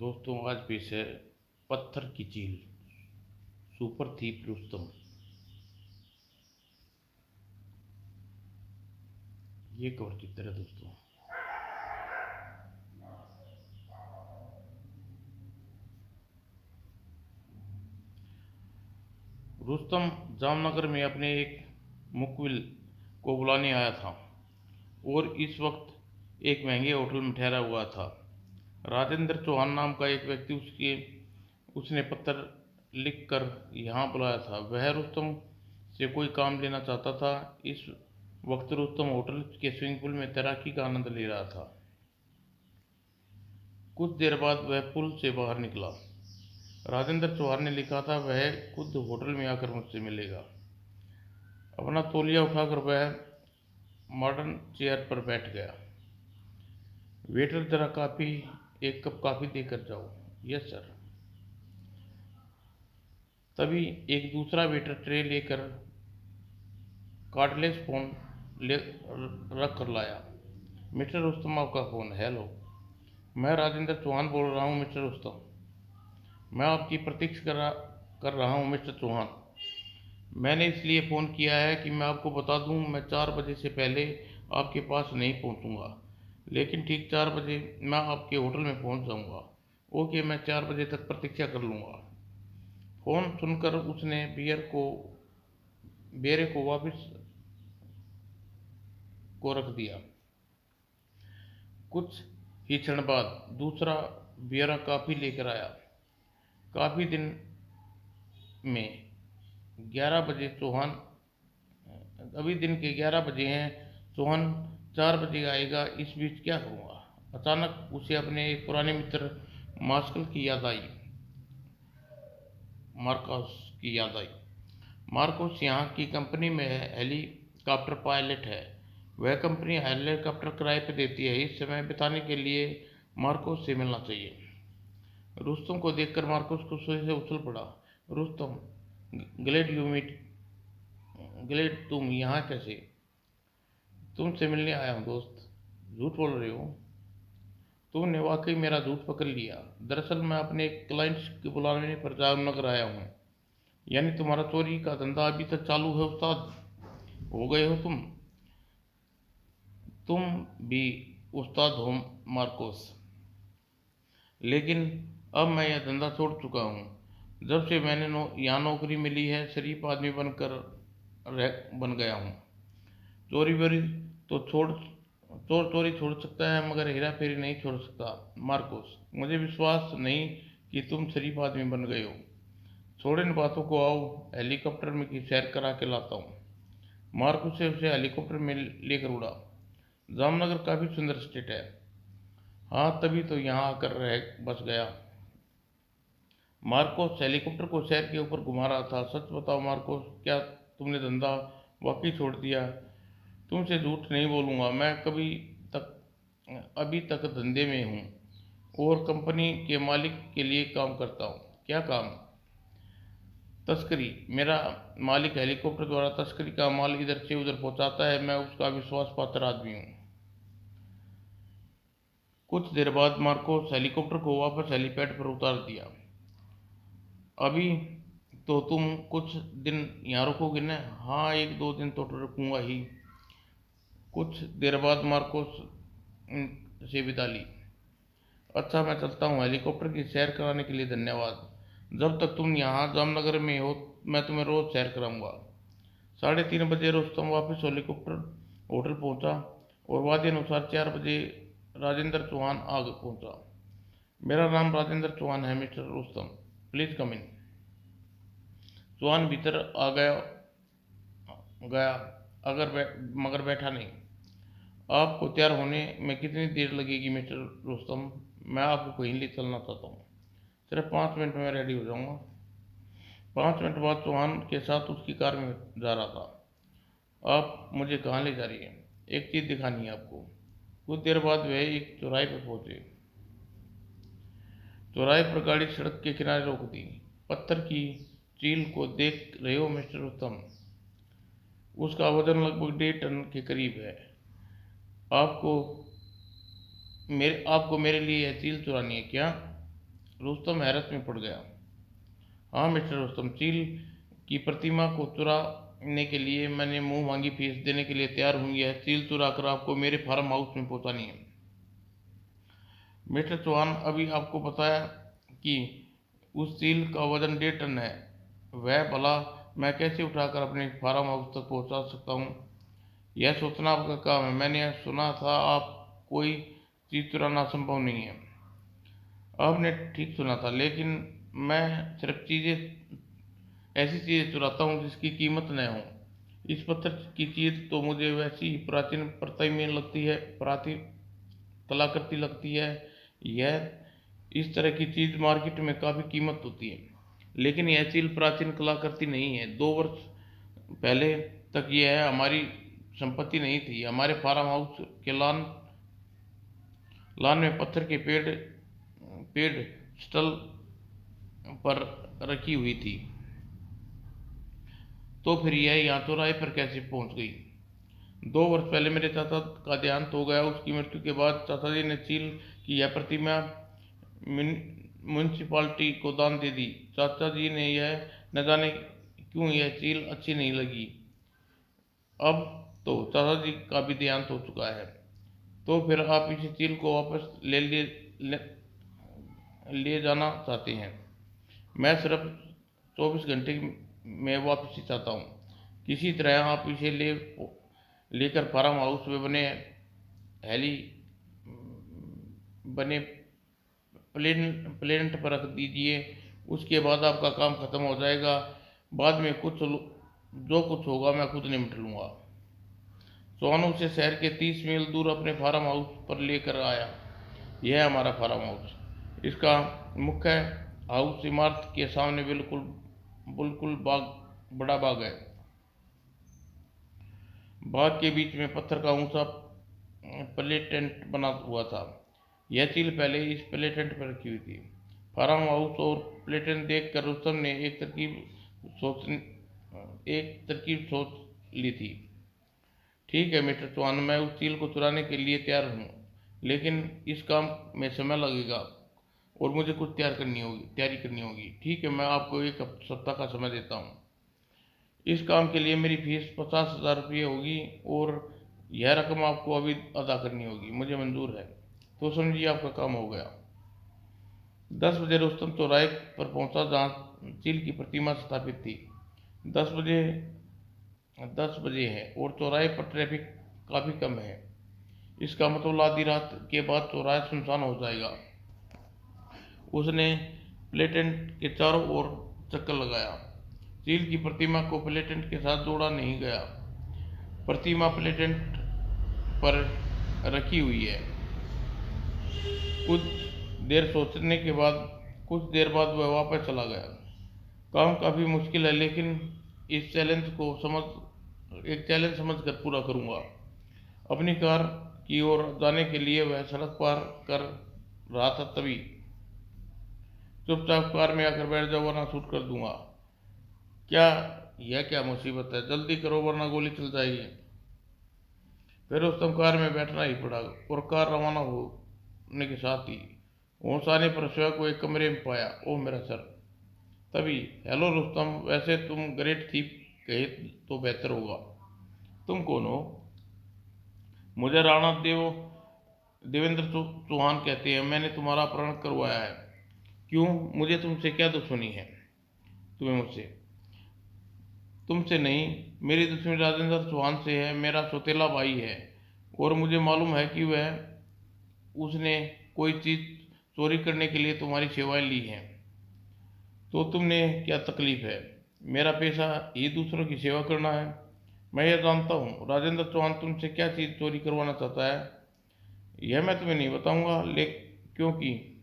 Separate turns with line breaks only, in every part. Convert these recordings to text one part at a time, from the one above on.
दोस्तों, आज पेश है पत्थर की चील, सुपर थीप रुस्तम। ये कवर चित्र है दोस्तों। रुस्तम जामनगर में अपने एक मुकबिल को बुलाने आया था और इस वक्त एक महंगे होटल में ठहरा हुआ था। राजेंद्र चौहान नाम का एक व्यक्ति उसने पत्र लिख कर यहाँ बुलाया था। वह रुस्तम से कोई काम लेना चाहता था। इस वक्त रुस्तम होटल के स्विमिंग पूल में तैराकी का आनंद ले रहा था। कुछ देर बाद वह पुल से बाहर निकला। राजेंद्र चौहान ने लिखा था, वह खुद होटल में आकर मुझसे मिलेगा। अपना तौलिया उठाकर वह मॉडर्न चेयर पर बैठ गया। वेटर, जरा एक कप कॉफी देकर जाओ। Yes sir. तभी एक दूसरा वेटर ट्रे लेकर कार्डलेस फोन ले रख कर लाया। मिस्टर रुस्तम, आपका फ़ोन। हेलो, मैं राजेंद्र चौहान बोल रहा हूँ मिस्टर रुस्तम। मैं आपकी प्रतीक्षा कर रहा हूँ मिस्टर चौहान। मैंने इसलिए फ़ोन किया है कि मैं आपको बता दूँ, मैं 4 बजे से पहले आपके पास नहीं पहुँचूँगा, लेकिन ठीक 4 बजे मैं आपके होटल में पहुँच जाऊँगा। ओके, मैं 4 बजे तक प्रतीक्षा कर लूँगा। फ़ोन सुनकर उसने बेरे को वापस को रख दिया। कुछ ही क्षण बाद दूसरा बेरा कॉफ़ी लेकर आया। काफ़ी दिन में 11 बजे चौहान अभी दिन के 11 बजे हैं। चौहान 4 बजे आएगा। इस बीच क्या करूँगा? अचानक उसे अपने एक पुराने मित्र मार्कस की याद आई। मार्कस की याद आई। मार्कस यहाँ की कंपनी में हेलीकॉप्टर पायलट है। वह कंपनी हेलीकॉप्टर किराए पर देती है। इस समय बिताने के लिए मार्कस से मिलना चाहिए। रुस्तम को देखकर मार्कस खुशी से उछल पड़ा। Rustam, glad you meet glad, तुम यहाँ कैसे? तुमसे मिलने आया हूँ दोस्त। झूठ बोल रहे हो? तुमने वाकई मेरा झूठ पकड़ लिया। दरअसल मैं अपने क्लाइंट्स के बुलाने पर जामनगर आया हूँ। यानी तुम्हारा चोरी का धंधा अभी तक चालू है उस्ताद? हो गए हो तुम भी उस्ताद हो मार्कोस। लेकिन अब मैं यह धंधा छोड़ चुका हूँ। जब से मैंने यहाँ नौकरी मिली है, शरीफ आदमी बन गया हूँ। चोरी वोरी तो चोर चोरी छोड़ सकता है, मगर हेरा फेरी नहीं छोड़ सकता। मार्कोस, मुझे विश्वास नहीं कि तुम शरीफ आदमी बन गए हो। छोड़ इन बातों को, आओ हेलीकॉप्टर में की सैर करा के लाता हूँ। मार्कोस से उसे हेलीकॉप्टर में लेकर उड़ा। जामनगर काफ़ी सुंदर स्टेट है। हाँ, तभी तो यहाँ आकर रह बस गया। मार्कोस हेलीकॉप्टर को शहर के ऊपर घुमा रहा था। सच बताओ मार्कोस, क्या तुमने धंधा वाकई छोड़ दिया? तुमसे झूठ नहीं बोलूँगा। मैं अभी तक धंधे में हूँ और कंपनी के मालिक के लिए काम करता हूँ। क्या काम? तस्करी। मेरा मालिक हेलीकॉप्टर द्वारा तस्करी का माल इधर से उधर पहुँचाता है। मैं उसका विश्वास पात्र आदमी हूँ। कुछ देर बाद मार्कोस हेलीकॉप्टर को वापस हेलीपैड पर उतार दिया। अभी तो तुम कुछ दिन यहाँ रुकोगे ना? हाँ, 1-2 दिन तो रुकूंगा ही। कुछ देर बाद मार्कोस से विदा ली। अच्छा, मैं चलता हूँ। हेलीकॉप्टर की सैर कराने के लिए धन्यवाद। जब तक तुम यहाँ जामनगर में हो, मैं तुम्हें रोज़ सैर कराऊंगा। 3:30 बजे रुस्तम वापस हेलीकॉप्टर होटल पहुँचा और वादे अनुसार 4 बजे राजेंद्र चौहान पहुँचा। मेरा नाम राजेंद्र चौहान है मिस्टर रुस्तम, प्लीज़ कम इन। चौहान भीतर आ गया मगर बैठा नहीं। आपको तैयार होने में कितनी देर लगेगी मिस्टर रुस्तम? मैं आपको कहीं ले चलना चाहता हूँ। सिर्फ 5 मिनट में रेडी हो जाऊँगा। 5 मिनट बाद चौहान के साथ उसकी कार में जा रहा था। आप मुझे कहाँ ले जा रही हैं? एक चीज़ दिखानी है आपको। कुछ देर बाद वे एक चौराहे पर पहुँचे। चौराहे पर गाड़ी सड़क के किनारे रोक दी। पत्थर की चील को देख रहे हो मिस्टर उत्तम? उसका वजन लगभग 1.5 टन के करीब है। आपको मेरे लिए यह चील चुरानी है क्या? रुस्तम हैरत में पड़ गया। हाँ मिस्टर रुस्तम, चील की प्रतिमा को चुराने के लिए मैंने मुंह मांगी फीस देने के लिए तैयार हूँ। यह चील चुरा कर आपको मेरे फार्म हाउस में पहुंचानी है। मिस्टर चौहान, अभी आपको बताया कि उस चील का वजन 1.5 टन है। वह भला मैं कैसे उठाकर अपने फार्म हाउस तक पहुंचा सकता हूँ? यह सोचना आपका काम है। मैंने सुना था आप कोई चीज चुराना संभव नहीं है। आपने ठीक सुना था, लेकिन मैं सिर्फ ऐसी चीजें चुराता हूँ जिसकी कीमत न हो। इस पत्थर की चीज तो मुझे वैसी ही प्राचीन प्रतिमा लगती है, प्राचीन कलाकृति लगती है। यह इस तरह की चीज मार्केट में काफी कीमत होती है, लेकिन यह चील प्राचीन कलाकृति नहीं है। 2 वर्ष पहले तक यह हमारी संपत्ति नहीं थी। हमारे फार्म हाउस के लान में पत्थर के पेड़ स्टल पर रखी हुई थी। तो फिर यह यहाँ चौराहे पर कैसे पहुंच गई? 2 वर्ष पहले मेरे चाचा का देहांत हो गया। उसकी मृत्यु के बाद चाचा जी ने चील की यह प्रतिमा म्यूनिसिपालिटी को दान दे दी। चाचा जी ने यह न जाने क्यों यह चील अच्छी नहीं लगी। अब तो चाचा जी का भी देहांत हो चुका है। तो फिर आप इस चील को वापस ले जाना चाहते हैं? मैं सिर्फ 24 घंटे में वापसी चाहता हूँ। किसी तरह आप इसे लेकर फार्म हाउस में हेली बने प्लेनेट पर रख दीजिए। उसके बाद आपका काम खत्म हो जाएगा। बाद में जो कुछ होगा मैं खुद निपट लूँगा। सोनू से शहर के 30 मील दूर अपने फार्म हाउस पर लेकर आया। यह हमारा फार्म हाउस। इसका मुख्य हाउस इमारत के सामने बिल्कुल बिल्कुल बड़ा बाग है। बाग के बीच में पत्थर का ऊंचा प्ले टेंट बना हुआ था। यह चील पहले इस प्ले टेंट पर रखी हुई थी। फार्म हाउस और प्ले टेंट देखकर रुस्तम ने एक तरकीब सोच ली थी। ठीक है मिस्टर चौहान, मैं उस चील को चुराने के लिए तैयार हूँ, लेकिन इस काम में समय लगेगा और मुझे कुछ तैयारी करनी होगी। ठीक है, मैं आपको 1 सप्ताह का समय देता हूँ। इस काम के लिए मेरी फीस 50,000 रुपये होगी और यह रकम आपको अभी अदा करनी होगी। मुझे मंजूर है। तो समझिए आपका काम हो गया। 10 बजे रुस्तम चौराहे पर पहुंचा जहां चील की प्रतिमा स्थापित थी। 10 बजे है और चौराहे पर ट्रैफिक काफ़ी कम है। इसका मतलब आधी रात के बाद चौराहा सुनसान हो जाएगा। उसने प्लेटेंट के चारों ओर चक्कर लगाया। चील की प्रतिमा को प्लेटेंट के साथ जोड़ा नहीं गया। प्रतिमा प्लेटेंट पर रखी हुई है। कुछ देर बाद वह वापस चला गया। काम काफ़ी मुश्किल है, लेकिन इस एक चैलेंज समझकर पूरा करूंगा। अपनी कार की ओर जाने के लिए वह सड़क पार कर रहा था, तभी चुपचाप कार में आकर बैठ जाओ वरना शूट कर दूंगा। क्या मुसीबत है? जल्दी करो वरना गोली चल जाएगी। फिर रुस्तम कार में बैठना ही पड़ा और कार रवाना होने के साथ ही होश आने पर स्वयं को एक कमरे में पाया। ओह मेरा सर! तभी, हेलो रुस्तम, वैसे तुम ग्रेट थीफ कहे तो बेहतर होगा। तुम कौन हो? मुझे राणा देवेंद्र चौहान कहते हैं। मैंने तुम्हारा अपहरण करवाया है। क्यों? मुझे तुमसे क्या दुश्मनी है? तुम्हें मुझसे? तुमसे नहीं, मेरी दुश्मनी राजेंद्र चौहान से है। मेरा सौतेला भाई है और मुझे मालूम है कि उसने कोई चीज़ चोरी करने के लिए तुम्हारी सेवाएं ली हैं। तो तुमने क्या तकलीफ है? मेरा पेशा ही दूसरों की सेवा करना है। मैं यह जानता हूँ राजेंद्र चौहान तुमसे क्या चीज़ चोरी करवाना चाहता है। यह मैं तुम्हें नहीं बताऊंगा, क्योंकि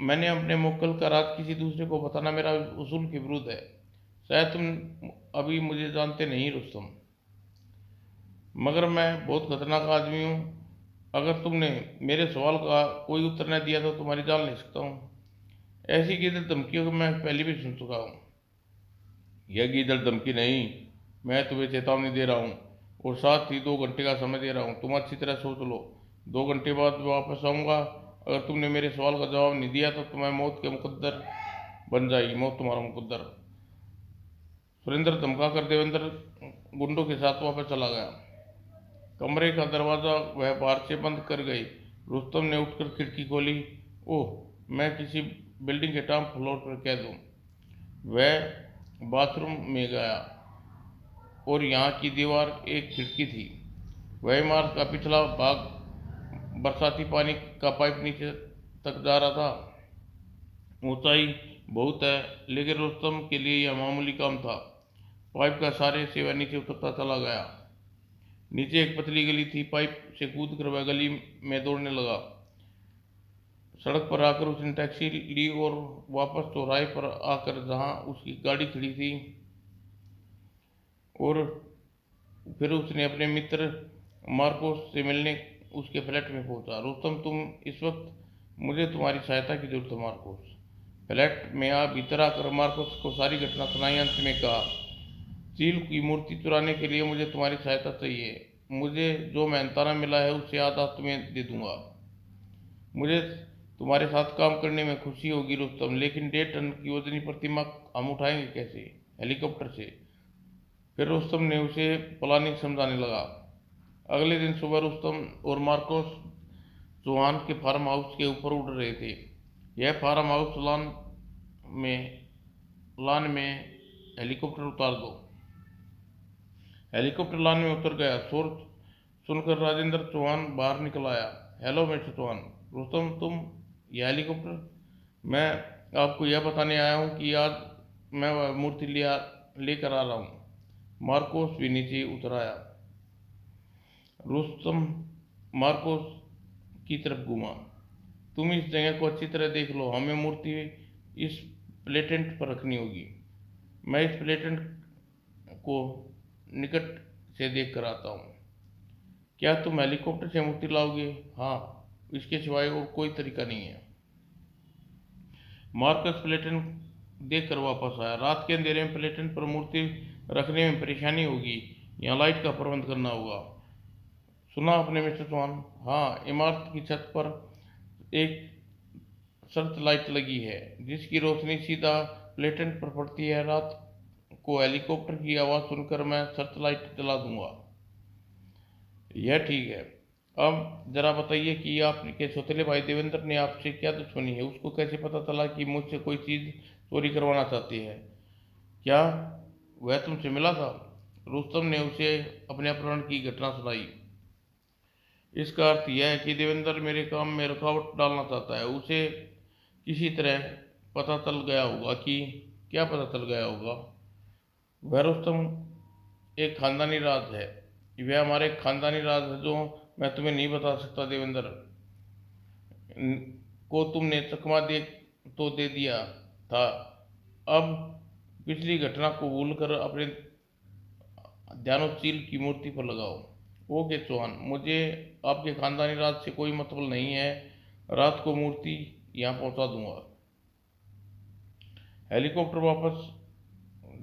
मैंने अपने मोक्कल का राज किसी दूसरे को बताना मेरा उसूल के विरुद्ध है। शायद तुम अभी मुझे जानते नहीं रुस्तम, मगर मैं बहुत खतरनाक आदमी हूँ। अगर तुमने मेरे सवाल का कोई उत्तर न दिया तो तुम्हारी जान ले सकता हूँ। ऐसी गीदड़ धमकियों को मैं पहले भी सुन चुका हूँ। यह गीदड़ धमकी नहीं, मैं तुम्हें चेतावनी दे रहा हूँ और साथ ही 2 घंटे का समय दे रहा हूँ। तुम अच्छी तरह सोच लो। 2 घंटे बाद मैं वापस आऊँगा अगर तुमने मेरे सवाल का जवाब नहीं दिया तो तुम्हें मौत के मुकद्दर बन जाएगी, मौत तुम्हारा मुकद्दर। सुरेंद्र धमका कर देवेंद्र गुंडों के साथ वापस चला गया। कमरे का दरवाजा वह बाहर से बंद कर गई। रुस्तम ने उठकर खिड़की खोली। ओह, मैं किसी बिल्डिंग के टॉप फ्लोर पर कह दूं। वह बाथरूम में गया और यहाँ की दीवार एक खिड़की थी। वह इमारत का पिछला भाग बरसाती पानी का पाइप नीचे तक जा रहा था। ऊंचाई बहुत है, लेकिन रुस्तम के लिए यह मामूली काम था। पाइप का सहारे से वह नीचे उतरता चला गया। नीचे एक पतली गली थी। पाइप से कूदकर वह गली में दौड़ने लगा। सड़क पर आकर उसने टैक्सी ली और वापस चौराहे पर आकर जहां उसकी गाड़ी खड़ी थी और फिर उसने अपने मित्र मार्कोस से मिलने उसके फ्लैट में पहुंचा। रुस्तम, तुम इस वक्त मुझे तुम्हारी सहायता की जरूरत है। मार्कोस फ्लैट में भीतर आकर मार्कोस को सारी घटना सुनाई। अंत में कहा, चील की मूर्ति चुराने के लिए मुझे तुम्हारी सहायता चाहिए। मुझे जो मेहनताना मिला है उससे आधा तुम्हें दे दूंगा। मुझे तुम्हारे साथ काम करने में खुशी होगी रुस्तम, लेकिन 1.5 टन की वजनी प्रतिमा हम उठाएंगे कैसे? हेलीकॉप्टर से। फिर रुस्तम ने उसे प्लानिंग समझाने लगा। अगले दिन सुबह रुस्तम और मार्कोस चौहान के फार्म हाउस के ऊपर उड़ रहे थे। यह फार्म हाउस लान में हेलीकॉप्टर उतार दो। हेलीकॉप्टर लान में उतर गया। शोर सुनकर राजेंद्र चौहान बाहर निकल आया। Hello mister Chauhan. रुस्तम, तुम? यह हेलीकॉप्टर? मैं आपको यह बताने आया हूँ कि आज मैं वह मूर्ति लेकर आ रहा हूँ। मार्कोस भी नीचे उतर आया। रुस्तम मार्कोस की तरफ घूमा। तुम इस जगह को अच्छी तरह देख लो, हमें मूर्ति इस प्लेटेंट पर रखनी होगी। मैं इस प्लेटेंट को निकट से देख कर आता हूँ। क्या तुम हेलीकॉप्टर से मूर्ति लाओगे? हाँ, इसके सिवाय और कोई तरीका नहीं है। मार्कस प्लेटन देख कर वापस आया। रात के अंधेरे में प्लेटन पर मूर्ति रखने में परेशानी होगी। यहाँ लाइट का प्रबंध करना होगा। सुना आपने मिस्टर चौहान? हाँ, इमारत की छत पर एक सर्च लाइट लगी है जिसकी रोशनी सीधा प्लेटन पर पड़ती है। रात को हेलीकॉप्टर की आवाज़ सुनकर मैं सर्च लाइट जला दूंगा। यह ठीक है। अब जरा बताइए कि आपके सौतेले भाई देवेंद्र ने आपसे क्या दुश्मनी है? उसको कैसे पता चला कि मुझसे कोई चीज़ चोरी करवाना चाहती है? क्या वह तुमसे मिला था? रुस्तम ने उसे अपने अपहरण की घटना सुनाई। इसका अर्थ यह है कि देवेंद्र मेरे काम में रुकावट डालना चाहता है। उसे किसी तरह पता चल गया होगा कि क्या पता चल गया होगा? वह रुस्तम एक खानदानी राज है। वह हमारे खानदानी राज है जो मैं तुम्हें नहीं बता सकता। देवेंद्र को तुमने चकमा दे दिया था। अब पिछली घटना को भूलकर अपने ध्यानों चील की मूर्ति पर लगाओ। ओके चौहान, मुझे आपके खानदानी राज से कोई मतलब नहीं है। रात को मूर्ति यहाँ पहुँचा दूंगा। हेलीकॉप्टर वापस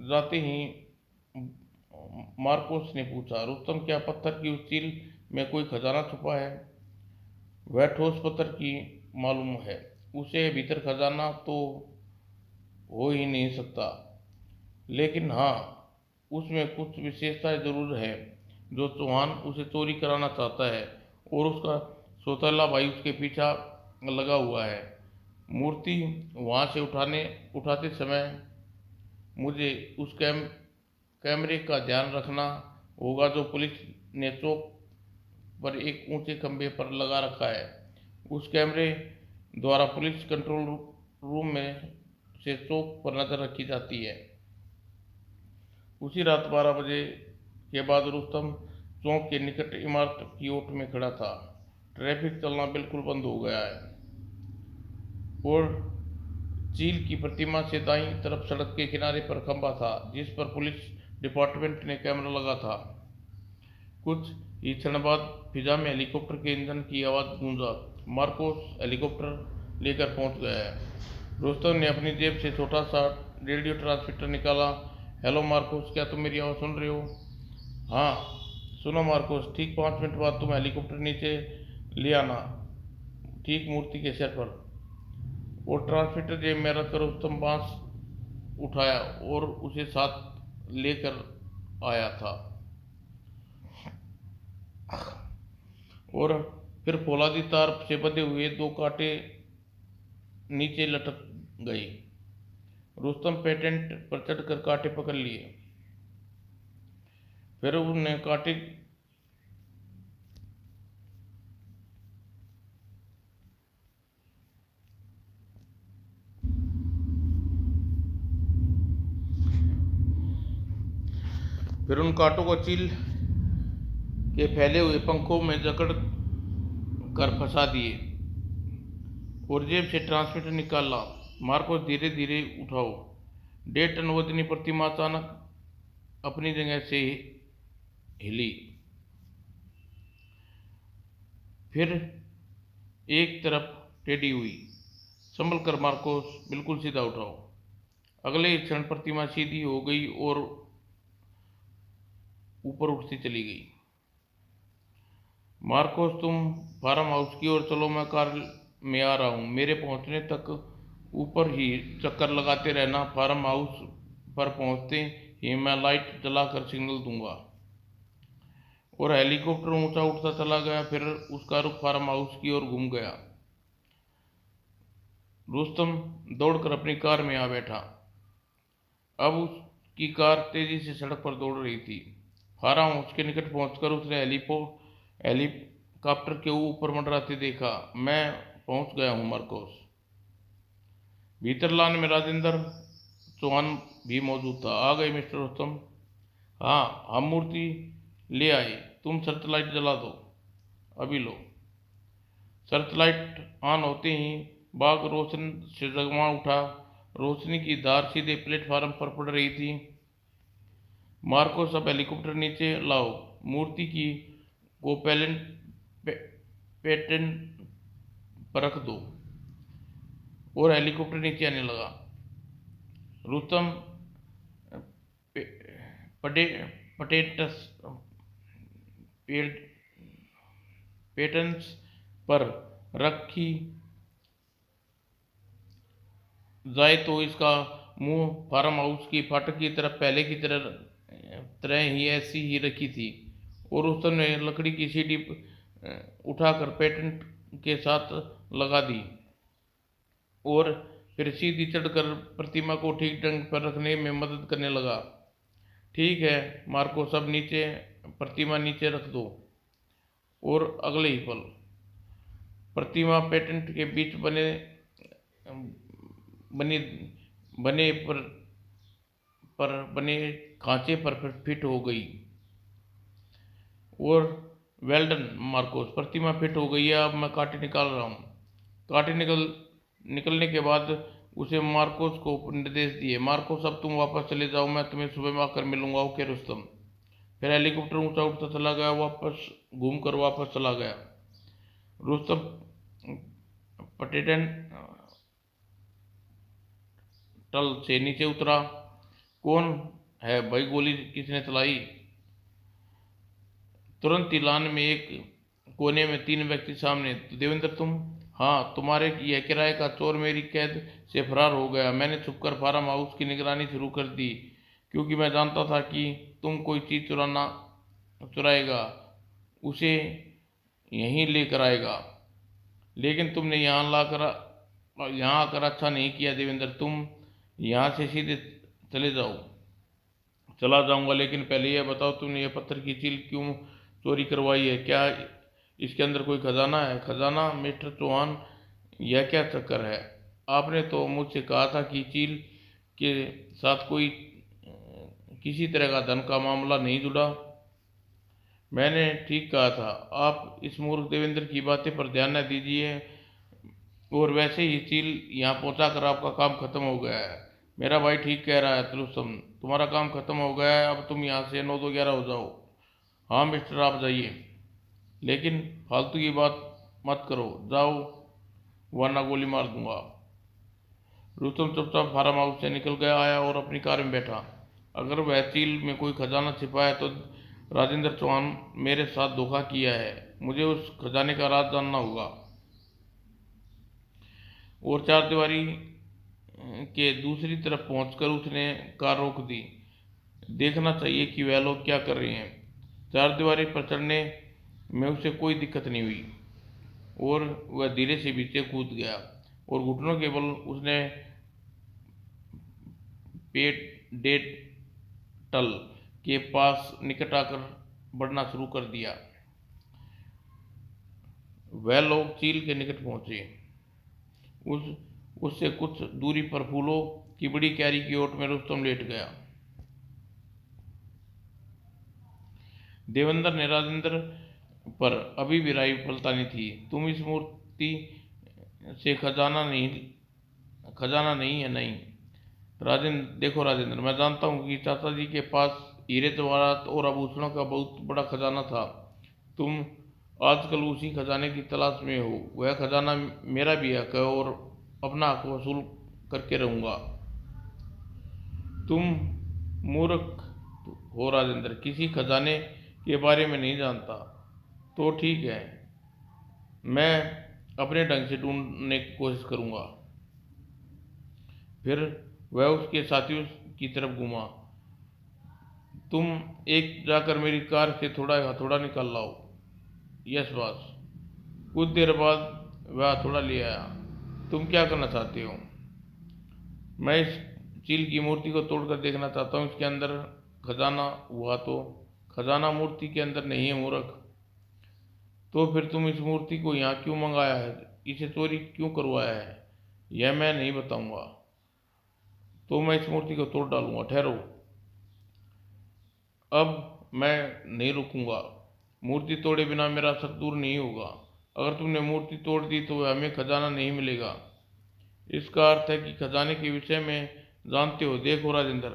जाते ही मार्कोस ने पूछा, रुस्तम, क्या पत्थर की उस चील में कोई खजाना छुपा है? वह ठोस पत्थर की मालूम है। उसे भीतर खजाना तो हो ही नहीं सकता, लेकिन हाँ, उसमें कुछ विशेषताएं जरूर है जो चौहान उसे चोरी कराना चाहता है और उसका सौतेला भाई उसके पीछा लगा हुआ है। मूर्ति वहाँ से उठाते समय मुझे उस कैमरे का ध्यान रखना होगा जो पुलिस ने चौक पर एक ऊंचे खंभे पर लगा रखा है। उस कैमरे द्वारा पुलिस कंट्रोल रूम में से चौक पर नजर रखी जाती है। उसी रात 12 बजे के बाद रुस्तम चौक के निकट इमारत की ओट में खड़ा था। ट्रैफिक चलना बिल्कुल बंद हो गया है और चील की प्रतिमा से दाईं तरफ सड़क के किनारे पर खंभा था जिस पर पुलिस डिपार्टमेंट ने कैमरा लगा था। कुछ ही क्षण बाद फिजा में हेलीकॉप्टर के इंजन की आवाज़ गूंजा। मार्कोस हेलीकॉप्टर लेकर पहुंच गया है। रुस्तम ने अपनी जेब से छोटा सा रेडियो ट्रांसमीटर निकाला। हेलो मार्कोस, क्या तुम मेरी आवाज़ सुन रहे हो? हाँ सुनो मार्कोस, ठीक 5 मिनट बाद तुम हेलीकॉप्टर नीचे ले आना। ठीक मूर्ति के सिर पर। और ट्रांसमीटर जेब में रखकर रुस्तम बांस उठाया और उसे साथ लेकर आया था। और फिर फौलादी तार से बंधे हुए 2 कांटे नीचे लटक गए। रुस्तम पेटेंट पर चढ़कर कांटे पकड़ लिए। फिर उन्हें कांटे फिर उन कांटों को चील के फैले हुए पंखों में जकड़ कर फंसा दिए और जेब से ट्रांसमीटर निकाला। मार्कोस, धीरे धीरे उठाओ। 1.5 टन वजनी प्रतिमा अचानक अपनी जगह से हिली। फिर एक तरफ टेढ़ी हुई। संभल कर मार्कोस, बिल्कुल सीधा उठाओ। अगले ही क्षण प्रतिमा सीधी हो गई और ऊपर उठती चली गई। मार्कोस, तुम फार्म हाउस की ओर चलो, मैं कार में आ रहा हूँ। मेरे पहुँचने तक ऊपर ही चक्कर लगाते रहना। फार्म हाउस पर पहुँचते ही मैं लाइट जलाकर सिग्नल दूंगा। और हेलीकॉप्टर ऊंचा उठता चला गया। फिर उसका रुख फार्म हाउस की ओर घूम गया। रुस्तम दौड़कर अपनी कार में आ बैठा। अब उसकी कार तेजी से सड़क पर दौड़ रही थी। फार्म हाउस के निकट पहुंचकर उसने हेलीकॉप्टर के ऊपर मंडराते देखा। मैं पहुंच गया हूं मार्कोस। भीतर लान में राजेंद्र चौहान भी मौजूद था। आ गए मिस्टर रुस्तम? हाँ, हम मूर्ति ले आए। तुम सर्च लाइट जला दो। अभी लो। सर्च लाइट ऑन होते ही बाग रोशन से जगमा उठा। रोशनी की धार सीधे प्लेटफार्म पर पड़ रही थी। मार्कोस, अब हेलीकॉप्टर नीचे लाओ। मूर्ति की को पेटेंट पर रख दो। और हेलीकॉप्टर नीचे आने लगा। रुस्तम पेटेंट्स पर रखी जाए तो इसका मुंह फार्म हाउस की फाटक की तरफ पहले की तरह ही ऐसी ही रखी थी। और उसने लकड़ी की सीढ़ी उठाकर पेटेंट के साथ लगा दी और फिर सीधी चढ़कर प्रतिमा को ठीक ढंग पर रखने में मदद करने लगा। ठीक है मार्को, सब नीचे प्रतिमा नीचे रख दो। और अगले ही पल प्रतिमा पेटेंट के बीच बने खांचे पर फिट हो गई। और वेल्डन मार्कोस, प्रतिमा फिट हो गई है। अब मैं कांटे निकाल रहा हूँ। कांटे निकलने के बाद उसे मार्कोस को निर्देश दिए। मार्कोस, अब तुम वापस चले जाओ, मैं तुम्हें सुबह में आकर मिलूंगा। ओके रुस्तम। फिर हेलीकॉप्टर ऊंचा उठता चला गया। वापस घूमकर वापस चला गया। रुस्तम पटेटन टल से नीचे उतरा। कौन है भाई? गोली किसने चलाई? तुरंत ही लान में एक कोने में 3 व्यक्ति सामने। देवेंद्र तुम? हाँ, तुम्हारे यह किराए का चोर मेरी कैद से फरार हो गया। मैंने छुपकर फार्म हाउस की निगरानी शुरू कर दी क्योंकि मैं जानता था कि तुम कोई चीज़ चुराएगा, उसे यहीं लेकर आएगा। लेकिन तुमने यहाँ आकर अच्छा नहीं किया देवेंद्र। तुम यहाँ से सीधे चले जाओ। चला जाऊंगा, लेकिन पहले यह बताओ तुमने यह पत्थर की चील क्यों चोरी करवाई है? क्या इसके अंदर कोई खजाना है? खजाना? मिस्टर चौहान, यह क्या चक्कर है? आपने तो मुझसे कहा था कि चील के साथ कोई किसी तरह का धन का मामला नहीं जुड़ा। मैंने ठीक कहा था। आप इस मूर्ख देवेंद्र की बातें पर ध्यान न दीजिए। और वैसे ही चील यहाँ पहुँचा कर आपका काम खत्म हो गया है। मेरा भाई ठीक कह रहा है तुलसम, तुम्हारा काम खत्म हो गया है। अब तुम यहाँ से 9 तो 11 हो जाओ। हाँ मिस्टर, आप जाइए, लेकिन फालतू की बात मत करो। जाओ वरना गोली मार दूंगा। रुस्तम चुपचाप फार्म हाउस से निकल गया आया और अपनी कार में बैठा। अगर वह चील में कोई खजाना छिपा है तो राजेंद्र चौहान मेरे साथ धोखा किया है। मुझे उस खजाने का राज जानना होगा। और चारदीवारी के दूसरी तरफ पहुंचकर उसने कार रोक दी। देखना चाहिए कि वह लोग क्या कर रहे हैं। चारदीवारी पर चढ़ने में उसे कोई दिक्कत नहीं हुई और वह धीरे से नीचे कूद गया और घुटनों के बल उसने पेडेंटल के पास निकट आकर बढ़ना शुरू कर दिया। वह लोग चील के निकट पहुंचे। उससे कुछ दूरी पर फूलों की बड़ी क्यारी की ओट में रुस्तम लेट गया। देवेंद्र ने राजेंद्र पर अभी भी राइफल तानी थी। तुम इस मूर्ति से खजाना नहीं है। नहीं राजेंद्र, देखो राजेंद्र, मैं जानता हूँ कि चाचा जी के पास हीरे जवाहरात और आभूषणों का बहुत बड़ा खजाना था। तुम आजकल उसी खजाने की तलाश में हो। वह खजाना मेरा भी हक है और अपना हक वसूल करके रहूंगा। तुम मूर्ख हो राजेंद्र, किसी खजाने के बारे में नहीं जानता। तो ठीक है, मैं अपने ढंग से ढूंढने की कोशिश करूंगा। फिर वह उसके साथियों की तरफ घूमा। तुम एक जाकर मेरी कार से थोड़ा हथौड़ा निकाल लाओ। Yes boss. कुछ देर बाद वह हथौड़ा ले आया। तुम क्या करना चाहते हो? मैं इस चील की मूर्ति को तोड़कर देखना चाहता हूँ। इसके अंदर खजाना हुआ तो। खजाना मूर्ति के अंदर नहीं है मूर्ख। तो फिर तुम इस मूर्ति को यहाँ क्यों मंगाया है? इसे चोरी क्यों करवाया है? यह मैं नहीं बताऊंगा। तो मैं इस मूर्ति को तोड़ डालूंगा। ठहरो, अब मैं नहीं रुकूंगा। मूर्ति तोड़े बिना मेरा शक दूर नहीं होगा। अगर तुमने मूर्ति तोड़ दी तो हमें खजाना नहीं मिलेगा। इसका अर्थ है कि खजाने के विषय में जानते हो। देखो राजेंद्र,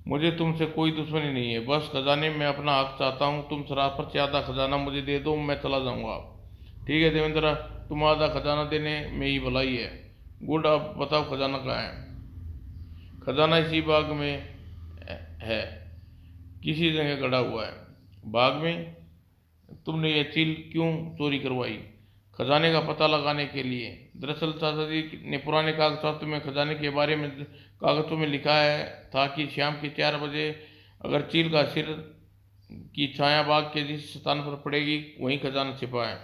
मुझे तुमसे कोई दुश्मनी नहीं है, बस खजाने में अपना हक चाहता हूँ। तुम शराफत से आधा खजाना मुझे दे दो, मैं चला जाऊंगा। ठीक है देवेंद्र, तुम आधा खजाना देने में ही भलाई है। गुड, अब बताओ खजाना कहाँ है? खजाना इसी बाग में है, किसी जगह गड़ा हुआ है। बाग में? तुमने यह चील क्यों चोरी करवाई? खजाने का पता लगाने के लिए। दरअसल चाचा जी ने पुराने कागजातों में खजाने के बारे में कागजों में लिखा है था कि शाम के 4 बजे अगर चील का सिर की छाया बाग के जिस स्थान पर पड़ेगी वहीं खजाना छिपा है।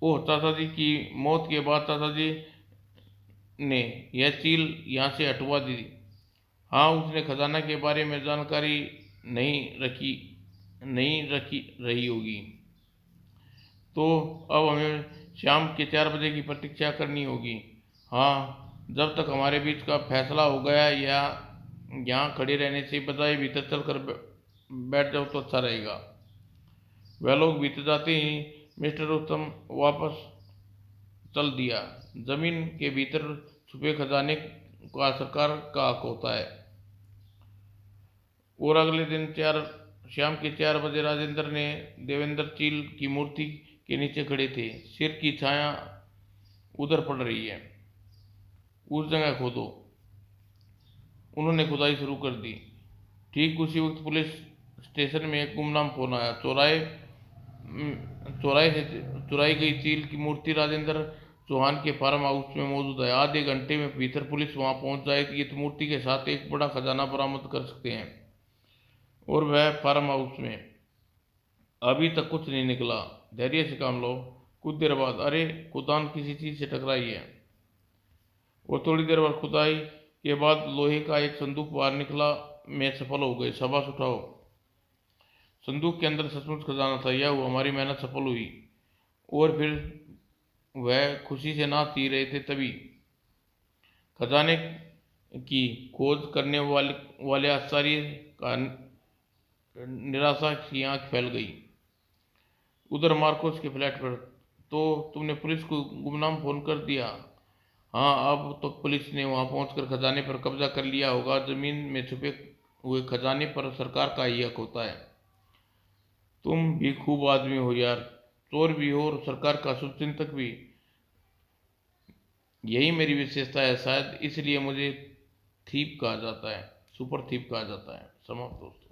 ओह, चाचा जी की मौत के बाद चाचा जी ने यह चील यहाँ से हटवा दी। हाँ, उसने खजाना के बारे में जानकारी नहीं रखी रही होगी। तो अब हमें शाम के 4 बजे की प्रतीक्षा करनी होगी। हाँ, जब तक हमारे बीच का फैसला हो गया, या यहाँ खड़े रहने से बजाय भीतर चल कर बैठ जाओ तो अच्छा रहेगा। वह लोग भीतर जाते ही मिस्टर उत्तम वापस चल दिया। जमीन के भीतर छुपे खजाने का सरकार का हक होता है। और अगले दिन शाम के 4 बजे राजेंद्र ने देवेंद्र चील की मूर्ति के नीचे खड़े थे। सिर की छाया उधर पड़ रही है, उस जगह खोदो। उन्होंने खुदाई शुरू कर दी। ठीक उसी वक्त पुलिस स्टेशन में एक गुमनाम फोन आया। चौराहे से चुराई गई चील की मूर्ति राजेंद्र चौहान के फार्म हाउस में मौजूद है। आधे घंटे में भीतर पुलिस वहां पहुंच जाएगी तो मूर्ति के साथ एक बड़ा खजाना बरामद कर सकते हैं। और वह फार्म हाउस में अभी तक कुछ नहीं निकला। धैर्य से काम लो। कुछ देर बाद, अरे खुदान किसी चीज से टकराई है। और थोड़ी देर बाद खुदाई के बाद लोहे का एक संदूक बाहर निकला में सफल हो गए। शाबाश, उठाओ। संदूक के अंदर सचमुच खजाना था। यह हमारी मेहनत सफल हुई। और फिर वह खुशी से नाच पी रहे थे, तभी खजाने की खोज करने वाले आश्चर्य का निराशा की आंख फैल गई। उधर मार्कोस के फ्लैट पर। तो तुमने पुलिस को गुमनाम फोन कर दिया? हाँ, अब तो पुलिस ने वहां पहुंचकर खजाने पर कब्जा कर लिया होगा। जमीन में छुपे हुए खजाने पर सरकार का ही हक होता है। तुम भी खूब आदमी हो यार, चोर भी हो और सरकार का शुभचिंतक भी। यही मेरी विशेषता है, शायद इसलिए मुझे थीप कहा जाता है, सुपर थीप कहा जाता है। समाप्त दोस्तों।